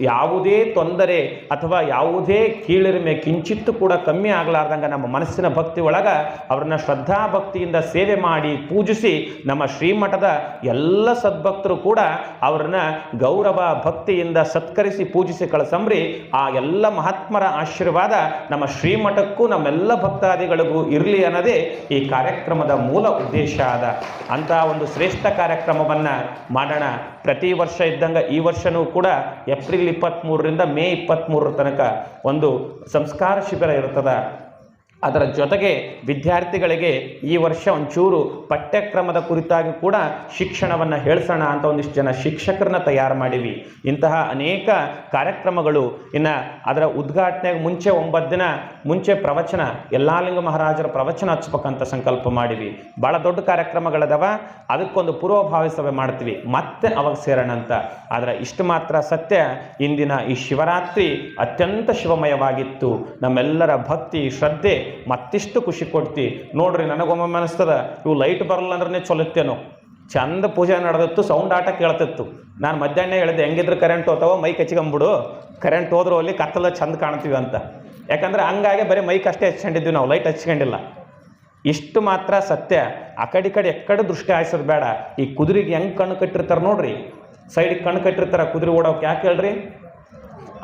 ಯಾವುದೇ ತೊಂದರೆ ಅಥವಾ ಯಾವುದೇ ಕೀಳಿರಿಮೆ ಕಿಂಚಿತ್ತು ಕೂಡ ಕಮ್ಮಿ ಆಗಲಾರ್ದಂಗೆ ನಮ್ಮ ಮನಸ್ಸಿನ ಭಕ್ತಿ ಒಳಗೆ ಅವ್ರನ್ನ ಶ್ರದ್ಧಾ ಭಕ್ತಿಯಿಂದ ಸೇವೆ ಮಾಡಿ ಪೂಜಿಸಿ, ನಮ್ಮ ಶ್ರೀಮಠದ ಎಲ್ಲ ಸದ್ಭಕ್ತರು ಕೂಡ ಅವ್ರನ್ನ ಗೌರವ ಭಕ್ತಿಯಿಂದ ಸತ್ಕರಿಸಿ ಪೂಜಿಸಿ ಕಳಿಸಂಬ್ರಿ. ಆ ಎಲ್ಲ ಮಹಾತ್ಮರ ಆಶೀರ್ವಾದ ನಮ್ಮ ಶ್ರೀಮಠಕ್ಕೂ ನಮ್ಮೆಲ್ಲ ಭಕ್ತಾದಿಗಳಿಗೂ ಇರಲಿ ಅನ್ನೋದೇ ಈ ಕಾರ್ಯಕ್ರಮದ ಮೂಲ ಉದ್ದೇಶ ಆದ. ಅಂತ ಒಂದು ಶ್ರೇಷ್ಠ ಕಾರ್ಯಕ್ರಮವನ್ನು ಮಾಡೋಣ. ಪ್ರತಿ ವರ್ಷ ಇದ್ದಂಗೆ ಈ ವರ್ಷವೂ ಕೂಡ ಏಪ್ರಿಲ್ 23ರಿಂದ ಮೇ 23 ತನಕ ಒಂದು ಸಂಸ್ಕಾರ ಶಿಬಿರ ಇರ್ತದೆ. ಅದರ ಜೊತೆಗೆ ವಿದ್ಯಾರ್ಥಿಗಳಿಗೆ ಈ ವರ್ಷ ಒಂಚೂರು ಪಠ್ಯಕ್ರಮದ ಕುರಿತಾಗಿ ಕೂಡ ಶಿಕ್ಷಣವನ್ನು ಹೇಳಿಸೋಣ ಅಂತ ಒಂದಿಷ್ಟು ಜನ ಶಿಕ್ಷಕರನ್ನ ತಯಾರು ಮಾಡಿವಿ. ಇಂತಹ ಅನೇಕ ಕಾರ್ಯಕ್ರಮಗಳು. ಇನ್ನು ಅದರ ಉದ್ಘಾಟನೆಗೆ ಮುಂಚೆ 9 ದಿನ ಮುಂಚೆ ಪ್ರವಚನ, ಯಲ್ಲಾಲಿಂಗ ಮಹಾರಾಜರ ಪ್ರವಚನ ಹಚ್ಬೇಕಂತ ಸಂಕಲ್ಪ ಮಾಡಿವಿ. ಭಾಳ ದೊಡ್ಡ ಕಾರ್ಯಕ್ರಮಗಳದವ, ಅದಕ್ಕೊಂದು ಪೂರ್ವಭಾವಿ ಸಭೆ ಮಾಡ್ತೀವಿ, ಮತ್ತೆ ಅವಾಗ ಸೇರೋಣ ಅಂತ. ಆದರೆ ಇಷ್ಟು ಮಾತ್ರ ಸತ್ಯ, ಇಂದಿನ ಈ ಶಿವರಾತ್ರಿ ಅತ್ಯಂತ ಶಿವಮಯವಾಗಿತ್ತು. ನಮ್ಮೆಲ್ಲರ ಭಕ್ತಿ ಶ್ರದ್ಧೆ ಮತ್ತಿಷ್ಟು ಖುಷಿ ಕೊಡ್ತಿ ನೋಡ್ರಿ. ನನಗೊಮ್ಮೆ ಅನಿಸ್ತದ, ಇವು ಲೈಟ್ ಬರಲ್ಲ ಅಂದ್ರೆ ಚೊಲತ್ತೇನೋ, ಚಂದ ಪೂಜೆ ನಡೆದಿತ್ತು, ಸೌಂಡ್ ಆಟ ಕೇಳ್ತಿತ್ತು. ನಾನು ಮಧ್ಯಾಹ್ನ ಹೇಳಿದೆ, ಹೆಂಗಿದ್ರೆ ಕರೆಂಟ್ ಹೋಗ್ತಾವ, ಮೈ ಕಚ್ಕೊಂಬಿಡು, ಕರೆಂಟ್ ಹೋದ್ರು ಅಲ್ಲಿ ಕತ್ತಲ ಚಂದ ಕಾಣ್ತೀವಿ ಅಂತ. ಯಾಕಂದ್ರೆ ಹಂಗಾಗಿ ಬರೀ ಮೈಕ್ ಅಷ್ಟೇ ಹಚ್ಕೊಂಡಿದ್ವಿ ನಾವು, ಲೈಟ್ ಹಚ್ಕೊಂಡಿಲ್ಲ. ಇಷ್ಟು ಮಾತ್ರ ಸತ್ಯ. ಆ ಕಡೆ ಎಕ್ಕಡೆ ದೃಷ್ಟಿ ಹಾಯಿಸೋದು ಬೇಡ. ಈ ಕುದುರೆಗೆ ಹೆಂಗೆ ಕಣ್ಣು ಕಟ್ಟಿರ್ತಾರೆ ನೋಡ್ರಿ, ಸೈಡಿಗೆ ಕಣ್ಣು ಕಟ್ಟಿರ್ತಾರೆ ಕುದುರೆ ಓಡೋಕೆ. ಯಾಕೆ ಹೇಳ್ರಿ?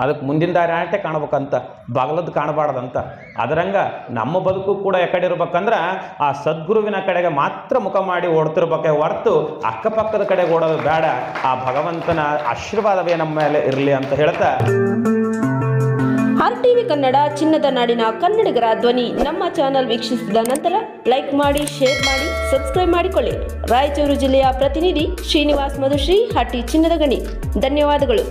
ಅದಕ್ಕೆ ಮುಂದಿನ ದಾರಿ ಆಟೆ ಕಾಣ್ಬೇಕಂತ, ಬಾಗಲದ್ದು ಕಾಣಬಾರ್ದಂತ. ಅದರಂಗ ನಮ್ಮ ಬದುಕು ಕೂಡ ಎಕಡೆ ಇರ್ಬೇಕಂದ್ರೆ ಆ ಸದ್ಗುರುವಿನ ಕಡೆಗೆ ಮಾತ್ರ ಮುಖ ಮಾಡಿ ಓಡ್ತಿರ್ಬೇಕೆ ಹೊರತು ಅಕ್ಕಪಕ್ಕದ ಕಡೆಗೆ ಓಡೋದು ಬೇಡ. ಆ ಭಗವಂತನ ಆಶೀರ್ವಾದವೇ ನಮ್ಮ ಮೇಲೆ ಇರಲಿ ಅಂತ ಹೇಳ್ತಾ, RTV ಕನ್ನಡ ಚಿನ್ನದ ನಾಡಿನ ಕನ್ನಡಿಗರ ಧ್ವನಿ ನಮ್ಮ ಚಾನಲ್ ವೀಕ್ಷಿಸಿದ ನಂತರ ಲೈಕ್ ಮಾಡಿ, ಶೇರ್ ಮಾಡಿ, ಸಬ್ಸ್ಕ್ರೈಬ್ ಮಾಡಿಕೊಳ್ಳಿ. ರಾಯಚೂರು ಜಿಲ್ಲೆಯ ಪ್ರತಿನಿಧಿ ಶ್ರೀನಿವಾಸ್ ಮಧುಶ್ರೀ, ಹಟ್ಟಿ ಚಿನ್ನದ ಗಣಿ. ಧನ್ಯವಾದಗಳು.